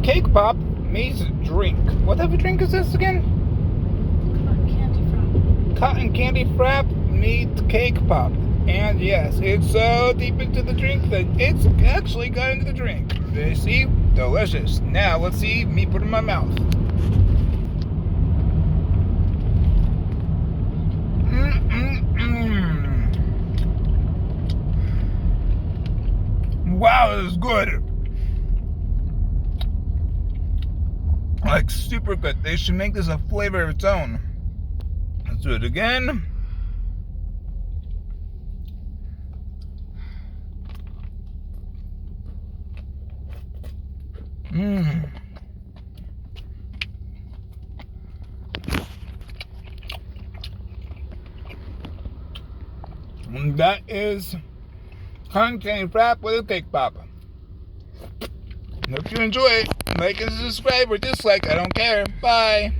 Cakepop means drink. What type of drink is this again? Cotton candy Frapp. Cotton candy Frapp meets Cakepop. And yes, it's so deep into the drink that it's actually got into the drink. You see? Delicious. Now let's see me put it in my mouth. Wow, this is good. Like super good. They should make this a flavor of its own. Let's do it again. And that is cotton candy Frapp with a Cakepop. Hope you enjoy it. Like and subscribe or dislike. I don't care. Bye.